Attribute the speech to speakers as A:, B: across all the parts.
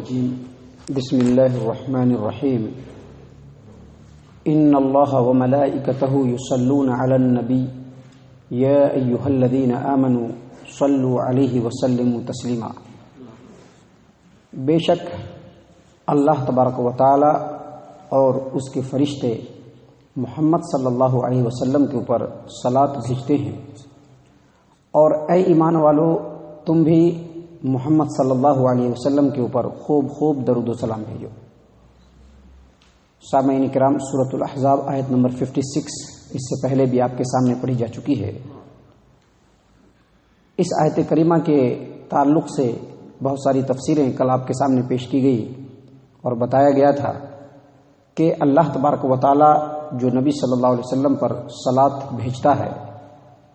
A: الرجيم بسم الله الرحمن الرحيم إن الله وملائكته يصلون على النبي يا أيها الذين آمنوا صلوا عليه وسلموا تسليما۔ بے شک اللہ تبارک و تعالی اور اس کے فرشتے محمد صلی اللہ علیہ وسلم کے اوپر صلاۃ بھیجتے ہیں، اور اے ایمان والو تم بھی محمد صلی اللہ علیہ وسلم کے اوپر خوب درود و سلام بھیجو۔ سامعین کرام، سورۃ الاحزاب آیت نمبر 56 اس سے پہلے بھی آپ کے سامنے پڑھی جا چکی ہے۔ اس آیت کریمہ کے تعلق سے بہت ساری تفسیریں کل آپ کے سامنے پیش کی گئی اور بتایا گیا تھا کہ اللہ تبارک و تعالی جو نبی صلی اللہ علیہ وسلم پر صلاۃ بھیجتا ہے،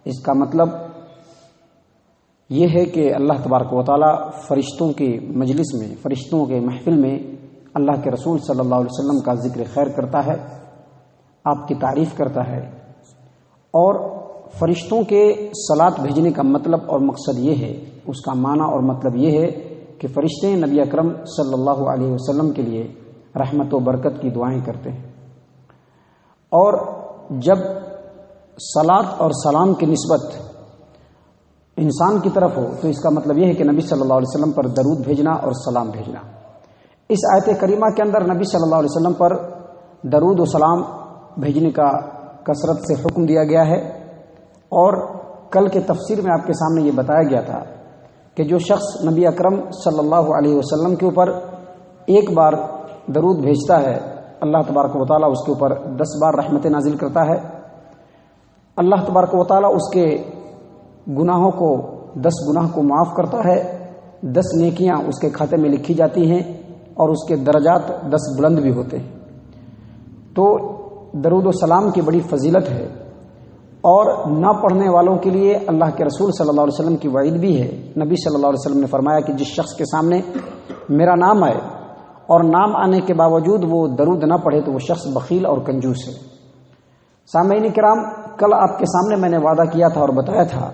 A: اس کا مطلب یہ ہے کہ اللہ تبارک و تعالی فرشتوں کے مجلس میں، فرشتوں کے محفل میں اللہ کے رسول صلی اللہ علیہ وسلم کا ذکر خیر کرتا ہے، آپ کی تعریف کرتا ہے۔ اور فرشتوں کے صلاۃ بھیجنے کا مطلب اور مقصد یہ ہے، اس کا معنی اور مطلب یہ ہے کہ فرشتے نبی اکرم صلی اللہ علیہ وسلم کے لیے رحمت و برکت کی دعائیں کرتے ہیں، اور جب صلاۃ اور سلام کی نسبت انسان کی طرف ہو تو اس کا مطلب یہ ہے کہ نبی صلی اللہ علیہ وسلم پر درود بھیجنا اور سلام بھیجنا۔ اس آیت کریمہ کے اندر نبی صلی اللہ علیہ وسلم پر درود و سلام بھیجنے کا کثرت سے حکم دیا گیا ہے، اور کل کے تفسیر میں آپ کے سامنے یہ بتایا گیا تھا کہ جو شخص نبی اکرم صلی اللہ علیہ وسلم کے اوپر ایک بار درود بھیجتا ہے، اللہ تبارک و تعالیٰ اس کے اوپر 10 بار رحمتیں نازل کرتا ہے۔ اللہ تبارک و تعالیٰ اس کے گناہوں کو 10 گناہ کو معاف کرتا ہے، 10 نیکیاں اس کے کھاتے میں لکھی جاتی ہیں، اور اس کے درجات 10 بلند بھی ہوتے ہیں۔ تو درود و سلام کی بڑی فضیلت ہے، اور نہ پڑھنے والوں کے لیے اللہ کے رسول صلی اللہ علیہ وسلم کی وعید بھی ہے۔ نبی صلی اللہ علیہ وسلم نے فرمایا کہ جس شخص کے سامنے میرا نام آئے اور نام آنے کے باوجود وہ درود نہ پڑھے تو وہ شخص بخیل اور کنجوس ہے۔ سامعین کرام، کل آپ کے سامنے میں نے وعدہ کیا تھا اور بتایا تھا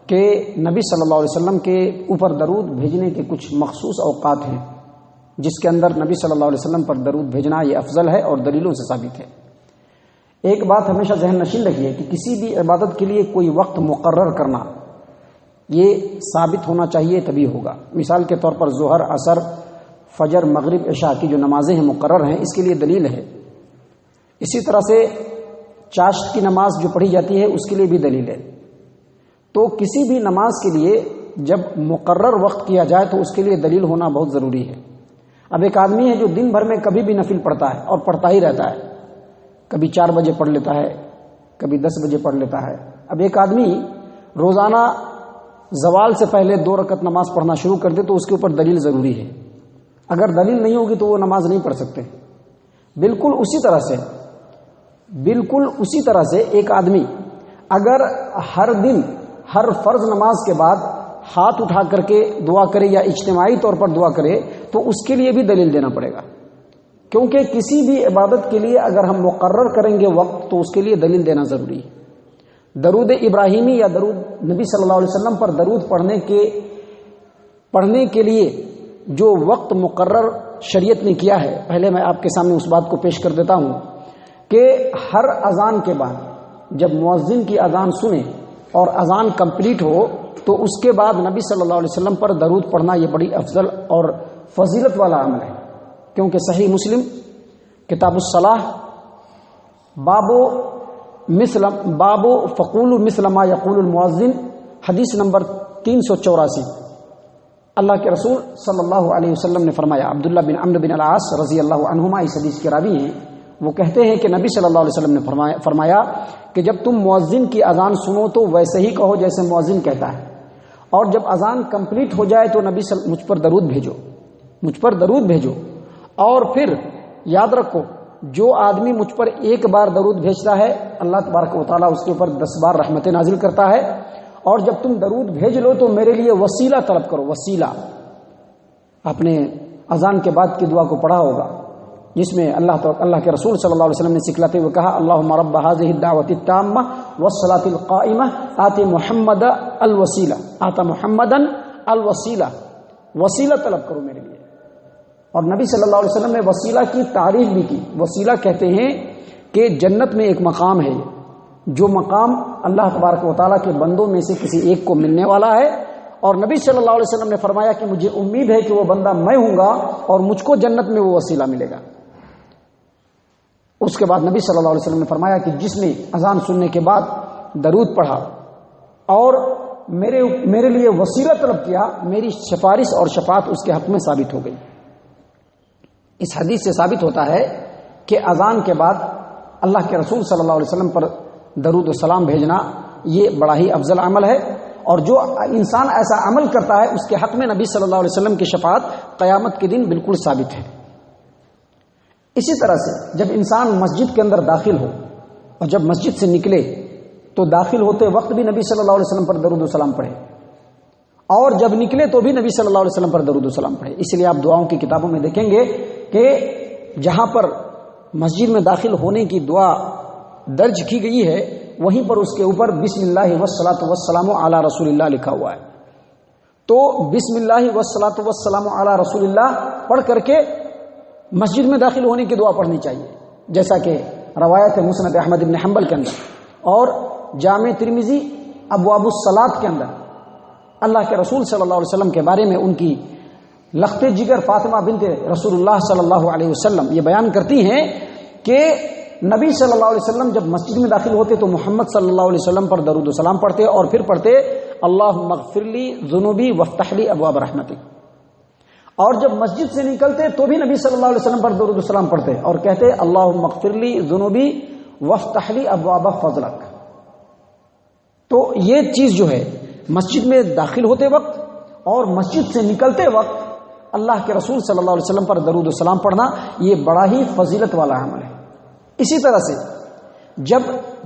A: کہ نبی صلی اللہ علیہ وسلم کے اوپر درود بھیجنے کے کچھ مخصوص اوقات ہیں جس کے اندر نبی صلی اللہ علیہ وسلم پر درود بھیجنا یہ افضل ہے اور دلیلوں سے ثابت ہے۔ ایک بات ہمیشہ ذہن نشین رکھیے کہ کسی بھی عبادت کے لیے کوئی وقت مقرر کرنا یہ ثابت ہونا چاہیے، تبھی ہوگا۔ مثال کے طور پر ظہر، عصر، فجر، مغرب، عشاء کی جو نمازیں ہیں مقرر ہیں، اس کے لیے دلیل ہے۔ اسی طرح سے چاشت کی نماز جو پڑھی جاتی ہے اس کے لیے بھی دلیل ہے۔ تو کسی بھی نماز کے لیے جب مقرر وقت کیا جائے تو اس کے لیے دلیل ہونا بہت ضروری ہے۔ اب ایک آدمی ہے جو دن بھر میں کبھی بھی نفل پڑھتا ہے اور پڑھتا ہی رہتا ہے، کبھی 4 بجے پڑھ لیتا ہے، کبھی 10 بجے پڑھ لیتا ہے۔ اب ایک آدمی روزانہ زوال سے پہلے 2 رکعت نماز پڑھنا شروع کر دے تو اس کے اوپر دلیل ضروری ہے۔ اگر دلیل نہیں ہوگی تو وہ نماز نہیں پڑھ سکتے۔ بالکل اسی طرح سے ایک آدمی اگر ہر دن ہر فرض نماز کے بعد ہاتھ اٹھا کر کے دعا کرے یا اجتماعی طور پر دعا کرے تو اس کے لیے بھی دلیل دینا پڑے گا، کیونکہ کسی بھی عبادت کے لیے اگر ہم مقرر کریں گے وقت تو اس کے لیے دلیل دینا ضروری ہے۔ درود ابراہیمی یا درود نبی صلی اللہ علیہ وسلم پر درود پڑھنے کے لیے جو وقت مقرر شریعت نے کیا ہے، پہلے میں آپ کے سامنے اس بات کو پیش کر دیتا ہوں کہ ہر اذان کے بعد جب مؤذن کی اذان سنیں اور اذان کمپلیٹ ہو تو اس کے بعد نبی صلی اللہ علیہ وسلم پر درود پڑھنا یہ بڑی افضل اور فضیلت والا عمل ہے، کیونکہ صحیح مسلم کتاب الصلاح باب فقولوا مثل ما یقول المؤذن، حدیث نمبر 384، اللہ کے رسول صلی اللہ علیہ وسلم نے فرمایا، عبداللہ بن عمرو بن العاص رضی اللہ عنہما اس حدیث کے راوی ہیں، وہ کہتے ہیں کہ نبی صلی اللہ علیہ وسلم نے فرمایا کہ جب تم مؤذن کی اذان سنو تو ویسے ہی کہو جیسے مؤذن کہتا ہے، اور جب اذان کمپلیٹ ہو جائے تو مجھ پر درود بھیجو، اور پھر یاد رکھو جو آدمی مجھ پر ایک بار درود بھیجتا ہے اللہ تبارک و تعالیٰ اس کے اوپر 10 بار رحمتیں نازل کرتا ہے، اور جب تم درود بھیج لو تو میرے لیے وسیلہ طلب کرو۔ وسیلہ آپ نے اذان کے بعد کی دعا کو پڑھا ہوگا، جس میں اللہ کے رسول صلی اللہ علیہ وسلم نے سکھلاتے ہوئے کہا، اللہم رب هذه الدعوة التامة والصلاة القائمة آت محمد الوسیلہ، وسیلہ طلب کرو میرے لیے۔ اور نبی صلی اللہ علیہ وسلم نے وسیلہ کی تعریف بھی کی. وسیلہ کہتے ہیں کہ جنت میں ایک مقام ہے جو مقام اللہ تبارک و تعالیٰ کے بندوں میں سے کسی ایک کو ملنے والا ہے، اور نبی صلی اللہ علیہ وسلم نے فرمایا کہ مجھے امید ہے کہ وہ بندہ میں ہوں گا اور مجھ کو جنت میں وہ وسیلہ ملے گا. اس کے بعد نبی صلی اللہ علیہ وسلم نے فرمایا کہ جس نے اذان سننے کے بعد درود پڑھا اور میرے لیے وسیلہ طلب کیا، میری سفارش اور شفاعت اس کے حق میں ثابت ہو گئی. اس حدیث سے ثابت ہوتا ہے کہ اذان کے بعد اللہ کے رسول صلی اللہ علیہ وسلم پر درود و سلام بھیجنا یہ بڑا ہی افضل عمل ہے، اور جو انسان ایسا عمل کرتا ہے اس کے حق میں نبی صلی اللہ علیہ وسلم کی شفاعت قیامت کے دن بالکل ثابت ہے. اسی طرح سے جب انسان مسجد کے اندر داخل ہو اور جب مسجد سے نکلے تو داخل ہوتے وقت بھی نبی صلی اللہ علیہ وسلم پر درود و سلام پڑھے، اور جب نکلے تو بھی نبی صلی اللہ علیہ وسلم پر درود و سلام پڑھے. اس لیے آپ دعاؤں کی کتابوں میں دیکھیں گے کہ جہاں پر مسجد میں داخل ہونے کی دعا درج کی گئی ہے وہیں پر اس کے اوپر بسم اللہ والصلاۃ والسلام علی رسول اللہ لکھا ہوا ہے. تو بسم اللہ والصلاۃ والسلام علی رسول اللہ پڑھ کر کے مسجد میں داخل ہونے کی دعا پڑھنی چاہیے، جیسا کہ روایت ہے مسند احمد بن حنبل کے اندر اور جامع ترمذی ابواب الصلاۃ کے اندر اللہ کے رسول صلی اللہ علیہ وسلم کے بارے میں ان کی لخت جگر فاطمہ بنت رسول اللہ صلی اللہ علیہ وسلم یہ بیان کرتی ہیں کہ نبی صلی اللہ علیہ وسلم جب مسجد میں داخل ہوتے تو محمد صلی اللہ علیہ وسلم پر درود و سلام پڑھتے اور پھر پڑھتے اللہم اغفر لی ذنوبی وافتح لی ابواب رحمتک، اور جب مسجد سے نکلتے تو بھی نبی صلی اللہ علیہ وسلم پر درود و سلام پڑھتے اور کہتے اللہم اغفر لی ذنوبی وافتح لی ابواب فضلک. تو یہ چیز جو ہے مسجد میں داخل ہوتے وقت اور مسجد سے نکلتے وقت اللہ کے رسول صلی اللہ علیہ وسلم پر درود و سلام پڑھنا یہ بڑا ہی فضیلت والا عمل ہے. اسی طرح سے جب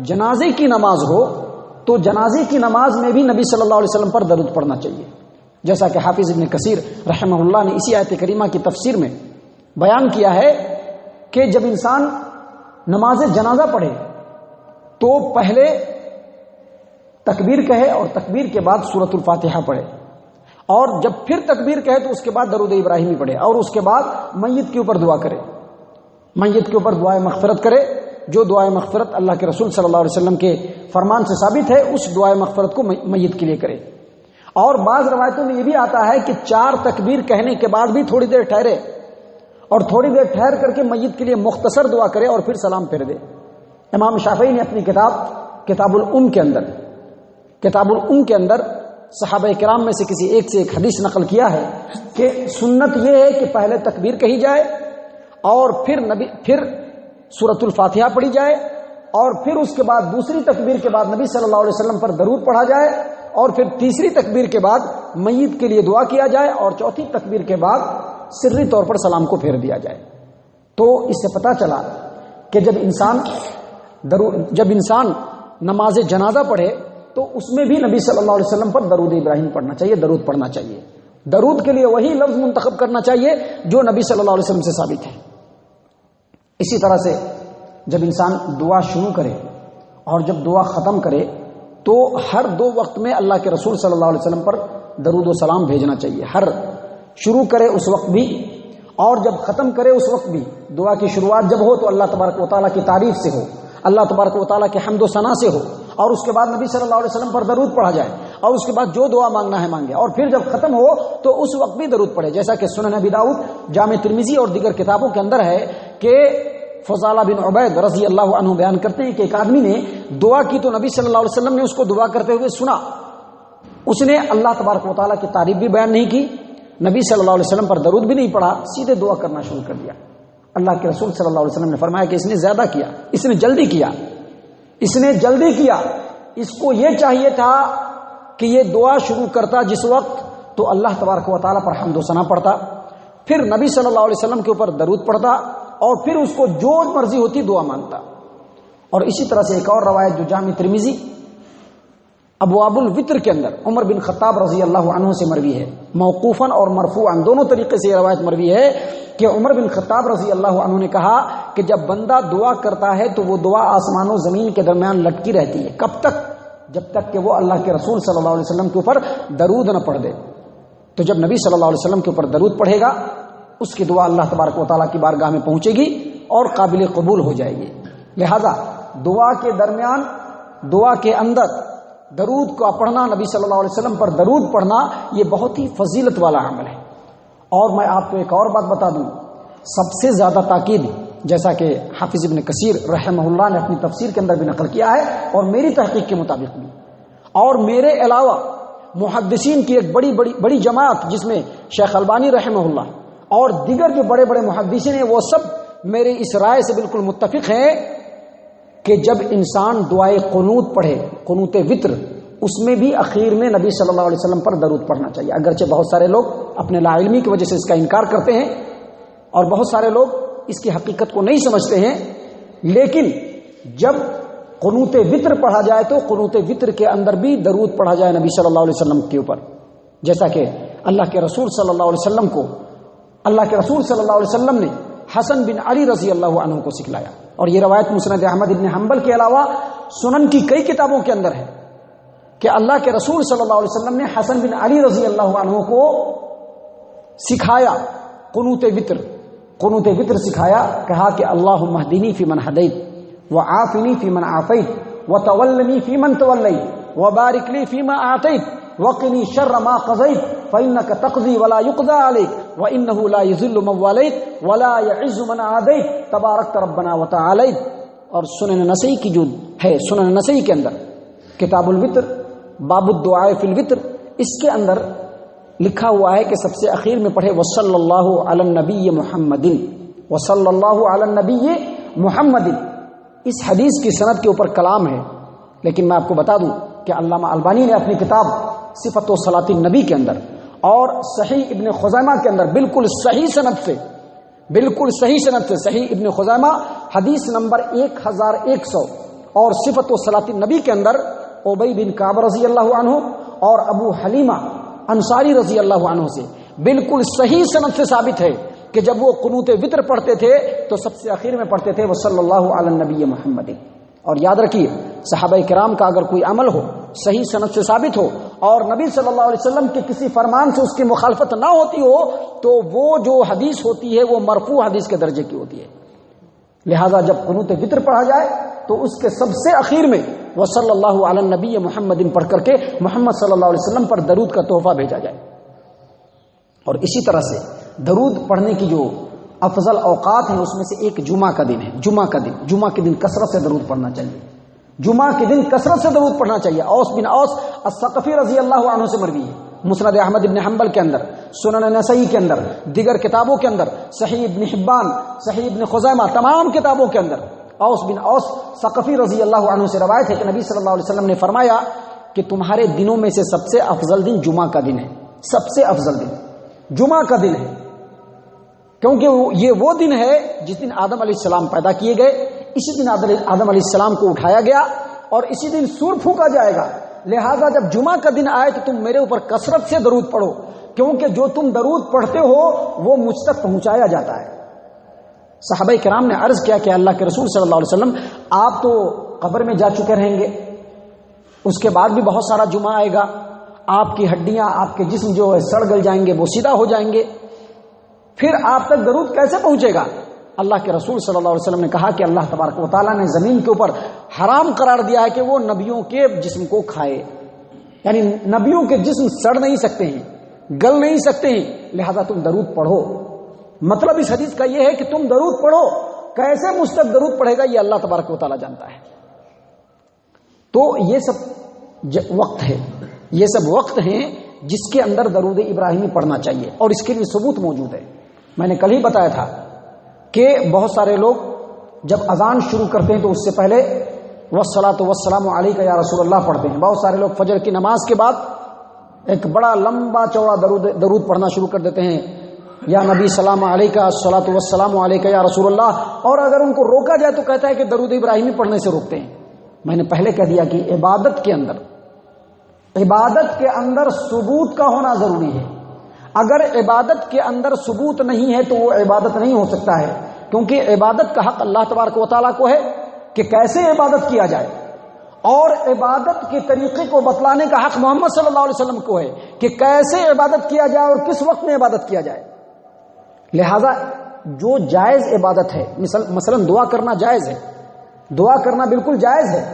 A: جنازے کی نماز ہو تو جنازے کی نماز میں بھی نبی صلی اللہ علیہ وسلم پر درود پڑھنا چاہیے، جیسا کہ حافظ ابن کثیر رحمہ اللہ نے اسی آیت کریمہ کی تفسیر میں بیان کیا ہے کہ جب انسان نماز جنازہ پڑھے تو پہلے تکبیر کہے اور تکبیر کے بعد سورۃ الفاتحہ پڑھے، اور جب پھر تکبیر کہے تو اس کے بعد درود ابراہیمی پڑھے، اور اس کے بعد میت کے اوپر دعا کرے، میت کے اوپر دعائے مغفرت کرے. جو دعائے مغفرت اللہ کے رسول صلی اللہ علیہ وسلم کے فرمان سے ثابت ہے اس دعائے مغفرت کو میت کے لیے کرے. اور بعض روایتوں میں یہ بھی آتا ہے کہ 4 تکبیر کہنے کے بعد بھی تھوڑی دیر ٹھہرے اور تھوڑی دیر ٹھہر کر کے میت کے لیے مختصر دعا کرے اور پھر سلام پھیر دے. امام شافعی نے اپنی کتاب الام کے اندر صحابہ کرام میں سے کسی ایک سے ایک حدیث نقل کیا ہے کہ سنت یہ ہے کہ پہلے تکبیر کہی جائے اور پھر سورۃ الفاتحہ پڑھی جائے، اور پھر اس کے بعد دوسری تکبیر کے بعد نبی صلی اللہ علیہ وسلم پر درود پڑھا جائے، اور پھر تیسری تکبیر کے بعد میت کے لیے دعا کیا جائے، اور چوتھی تکبیر کے بعد سری طور پر سلام کو پھیر دیا جائے. تو اس سے پتہ چلا کہ جب انسان نماز جنازہ پڑھے تو اس میں بھی نبی صلی اللہ علیہ وسلم پر درود ابراہیم پڑھنا چاہیے، درود پڑھنا چاہیے. درود کے لیے وہی لفظ منتخب کرنا چاہیے جو نبی صلی اللہ علیہ وسلم سے ثابت ہے. اسی طرح سے جب انسان دعا شروع کرے اور جب دعا ختم کرے تو ہر 2 وقت میں اللہ کے رسول صلی اللہ علیہ وسلم پر درود و سلام بھیجنا چاہیے. ہر شروع کرے اس وقت بھی اور جب ختم کرے اس وقت بھی. دعا کی شروعات جب ہو تو اللہ تبارک و تعالیٰ کی تعریف سے ہو، اللہ تبارک و تعالیٰ کے حمد و ثنا سے ہو، اور اس کے بعد نبی صلی اللہ علیہ وسلم پر درود پڑھا جائے، اور اس کے بعد جو دعا مانگنا ہے مانگے، اور پھر جب ختم ہو تو اس وقت بھی درود پڑھے. جیسا کہ سنن ابی داؤد، جامع ترمذی اور دیگر کتابوں کے اندر ہے کہ فضالہ بن عبید رضی اللہ عنہ بیان کرتے ہیں کہ ایک آدمی نے دعا کی تو نبی صلی اللہ علیہ وسلم نے اس کو دعا کرتے ہوئے سنا. اس نے اللہ تبارک و تعالیٰ کی تعریف بھی بیان نہیں کی، نبی صلی اللہ علیہ وسلم پر درود بھی نہیں پڑھا، سیدھے دعا کرنا شروع کر دیا. اللہ کے رسول صلی اللہ علیہ وسلم نے فرمایا کہ اس نے زیادہ کیا، اس نے جلدی کیا. اس کو یہ چاہیے تھا کہ یہ دعا شروع کرتا جس وقت تو اللہ تبارک و تعالیٰ پر حمد و ثنا پڑھتا، پھر نبی صلی اللہ علیہ وسلم کے اوپر درود پڑھتا، اور پھر اس کو جو مرضی ہوتی دعا مانگتا. اور اسی طرح سے ایک اور روایت جو جامع ترمذی ابواب الوتر کے اندر عمر بن خطاب رضی اللہ عنہ سے مروی ہے، موقوفاً اور مرفوعاً دونوں طریقے سے یہ روایت مروی ہے کہ عمر بن خطاب رضی اللہ عنہ نے کہا کہ جب بندہ دعا کرتا ہے تو وہ دعا آسمان و زمین کے درمیان لٹکی رہتی ہے. کب تک؟ جب تک کہ وہ اللہ کے رسول صلی اللہ علیہ وسلم کے اوپر درود نہ پڑھ دے. تو جب نبی صلی اللہ علیہ وسلم کے اوپر درود پڑھے گا اس کی دعا اللہ تبارک و تعالیٰ کی بارگاہ میں پہنچے گی اور قابل قبول ہو جائے گی۔ لہذا دعا کے درمیان، دعا کے اندر درود کا پڑھنا، نبی صلی اللہ علیہ وسلم پر درود پڑھنا، یہ بہت ہی فضیلت والا عمل ہے۔ اور میں آپ کو ایک اور بات بتا دوں، سب سے زیادہ تاکید، جیسا کہ حافظ ابن کثیر رحمہ اللہ نے اپنی تفسیر کے اندر بھی نقل کیا ہے اور میری تحقیق کے مطابق بھی، اور میرے علاوہ محدثین کی ایک بڑی جماعت جس میں شیخ البانی رحمہ اللہ اور دیگر جو بڑے بڑے محدثین ہیں، وہ سب میرے اس رائے سے بالکل متفق ہیں کہ جب انسان دعائے قنوت پڑھے، قنوت وتر، اس میں بھی اخیر میں نبی صلی اللہ علیہ وسلم پر درود پڑھنا چاہیے۔ اگرچہ بہت سارے لوگ اپنے لا علمی کی وجہ سے اس کا انکار کرتے ہیں اور بہت سارے لوگ اس کی حقیقت کو نہیں سمجھتے ہیں، لیکن جب قنوت وتر پڑھا جائے تو قنوت وتر کے اندر بھی درود پڑھا جائے نبی صلی اللہ علیہ وسلم کے اوپر، جیسا کہ اللہ کے رسول صلی اللہ علیہ وسلم کو اللہ کے رسول صلی اللہ علیہ وسلم نے حسن بن علی رضی اللہ عنہ کو سکھلایا۔ اور یہ روایت مسند احمد ابن حنبل کے علاوہ سنن کی کئی کتابوں کے اندر ہے کہ اللہ کے رسول صلی اللہ علیہ وسلم نے حسن بن علی رضی اللہ عنہ کو سکھایا قنوت وتر سکھایا، کہا کہ اللہم اہدنی فی من ہدیت وعافنی فی من عافیت وتولنی فی من تولیت وبارک لی فیما اعطیت وقنی شر ما قضیت فإنک تقضی ولا یقضى علیک وإنہ لا یذل من والیت ولا یعز من عادیت تبارکت ربنا وتعالیت۔ اور سنن نسائی کی جو ہے، سنن نسائی کے اندر کتاب الوتر باب الدعاء فی الوتر، اس کے اندر لکھا ہوا ہے کہ سب سے اخیر میں پڑھے وصلی اللہ علی النبی محمد، وصلی اللہ علی النبی محمد۔ اس حدیث کی سند کے اوپر کلام ہے، لیکن میں آپ کو بتا دوں کہ علامہ البانی نے اپنی کتاب صفت و صلاۃ النبی کے اندر اور صحیح ابن خزیمہ کے اندر بالکل صحیح سند سے صحیح ابن خزیمہ حدیث نمبر 1100 اور صفت و صلاۃ النبی کے اندر ابی بن کعب رضی اللہ عنہ اور ابو حلیمہ انصاری رضی اللہ عنہ سے بالکل صحیح سند سے ثابت ہے کہ جب وہ قنوت وتر پڑھتے تھے تو سب سے اخیر میں پڑھتے تھے وصلی اللہ علی النبی محمد۔ اور یاد رکھیے، صحابہ کرام کا اگر کوئی عمل ہو، صحیح سند سے ثابت ہو اور نبی صلی اللہ علیہ وسلم کے کسی فرمان سے اس کی مخالفت نہ ہوتی ہو، تو وہ جو حدیث ہوتی ہے وہ مرفوع حدیث کے درجے کی ہوتی ہے۔ لہذا جب قنوت وتر پڑھا جائے تو اس کے سب سے اخیر میں وصلی اللہ علی النبی محمد پڑھ کر کے محمد صلی اللہ علیہ وسلم پر درود کا تحفہ بھیجا جائے۔ اور اسی طرح سے درود پڑھنے کی جو افضل اوقات ہیں اس میں سے ایک جمعہ کا دن ہے۔ جمعہ کے دن کثرت سے درود پڑھنا چاہیے، جمعہ کے دن کثرت سے درود پڑھنا چاہیے۔ اوس بن اوس الثقفی رضی اللہ عنہ سے مروی ہے، مسند احمد ابن حنبل کے اندر، سنن نسائی کے اندر، دیگر کتابوں کے اندر، صحیح ابن حبان، صحیح ابن خزیمہ، تمام کتابوں کے اندر اوس بن اوس ثقفی رضی اللہ عنہ سے روایت ہے کہ نبی صلی اللہ علیہ وسلم نے فرمایا کہ تمہارے دنوں میں سے سب سے افضل دن جمعہ کا دن ہے، سب سے افضل دن جمعہ کا دن ہے، کیونکہ یہ وہ دن ہے جس دن آدم علیہ السلام پیدا کیے گئے، اسی دن آدم علیہ السلام کو اٹھایا گیا اور اسی دن سور پھونکا جائے گا۔ لہذا جب جمعہ کا دن آئے تو تم میرے اوپر کثرت سے درود پڑھو، کیونکہ جو تم درود پڑھتے ہو وہ مجھ تک پہنچایا جاتا ہے۔ صحابہ کرام نے عرض کیا کہ اللہ کے رسول صلی اللہ علیہ وسلم، آپ تو قبر میں جا چکے رہیں گے، اس کے بعد بھی بہت سارا جمعہ آئے گا، آپ کی ہڈیاں، آپ کے جسم جو ہے سڑ گل جائیں گے، وہ سیدھا ہو جائیں گے، پھر آپ تک درود کیسے پہنچے گا؟ اللہ کے رسول صلی اللہ علیہ وسلم نے کہا کہ اللہ تبارک و تعالیٰ نے زمین کے اوپر حرام قرار دیا ہے کہ وہ نبیوں کے جسم کو کھائے، یعنی نبیوں کے جسم سڑ نہیں سکتے ہیں، گل نہیں سکتے ہیں، لہذا تم درود پڑھو۔ مطلب اس حدیث کا یہ ہے کہ تم درود پڑھو، کیسے مجھ تک درود پڑھے گا یہ اللہ تبارک و تعالیٰ جانتا ہے۔ تو یہ سب وقت ہے، یہ سب وقت ہیں جس کے اندر درود ابراہیمی پڑھنا چاہیے، اور اس کے لیے ثبوت موجود ہے۔ میں نے کل ہی بتایا تھا کہ بہت سارے لوگ جب اذان شروع کرتے ہیں تو اس سے پہلے والصلاۃ والسلام علیک یا رسول اللہ پڑھتے ہیں۔ بہت سارے لوگ فجر کی نماز کے بعد ایک بڑا لمبا چوڑا درود پڑھنا شروع کر دیتے ہیں، یا نبی سلام علیک الصلاۃ والسلام علیک یا رسول اللہ، اور اگر ان کو روکا جائے تو کہتا ہے کہ درود ابراہیمی پڑھنے سے روکتے ہیں۔ میں نے پہلے کہہ دیا کہ عبادت کے اندر ثبوت کا ہونا ضروری ہے۔ اگر عبادت کے اندر ثبوت نہیں ہے تو وہ عبادت نہیں ہو سکتا ہے، کیونکہ عبادت کا حق اللہ تبارک و تعالیٰ کو ہے کہ کیسے عبادت کیا جائے، اور عبادت کے طریقے کو بتلانے کا حق محمد صلی اللہ علیہ وسلم کو ہے کہ کیسے عبادت کیا جائے اور کس وقت میں عبادت کیا جائے۔ لہذا جو جائز عبادت ہے، مثلا دعا کرنا جائز ہے، دعا کرنا بالکل جائز ہے،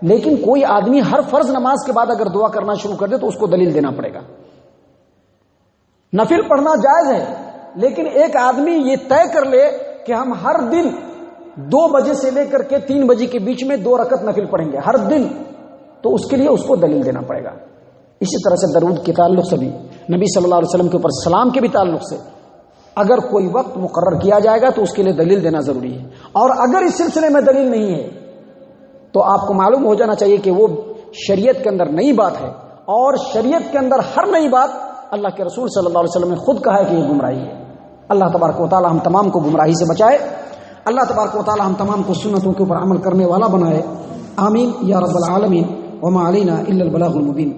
A: لیکن کوئی آدمی ہر فرض نماز کے بعد اگر دعا کرنا شروع کر دے تو اس کو دلیل دینا پڑے گا۔ نفل پڑھنا جائز ہے، لیکن ایک آدمی یہ طے کر لے کہ ہم ہر دن 2 بجے سے لے کر کے 3 بجے کے بیچ میں 2 رکعت نفل پڑھیں گے ہر دن، تو اس کے لیے اس کو دلیل دینا پڑے گا۔ اسی طرح سے درود کے تعلق سے بھی، نبی صلی اللہ علیہ وسلم کے اوپر سلام کے بھی تعلق سے اگر کوئی وقت مقرر کیا جائے گا تو اس کے لیے دلیل دینا ضروری ہے، اور اگر اس سلسلے میں دلیل نہیں ہے تو آپ کو معلوم ہو جانا چاہیے کہ وہ شریعت کے اندر نئی بات ہے، اور شریعت کے اندر ہر نئی بات اللہ کے رسول صلی اللہ علیہ وسلم نے خود کہا ہے کہ یہ گمراہی ہے۔ اللہ تبارک و تعالی ہم تمام کو گمراہی سے بچائے، اللہ تبارک و تعالی ہم تمام کو سنتوں کے اوپر عمل کرنے والا بنائے، آمین یا رب العالمین۔ وما علینا الا البلاغ المبین۔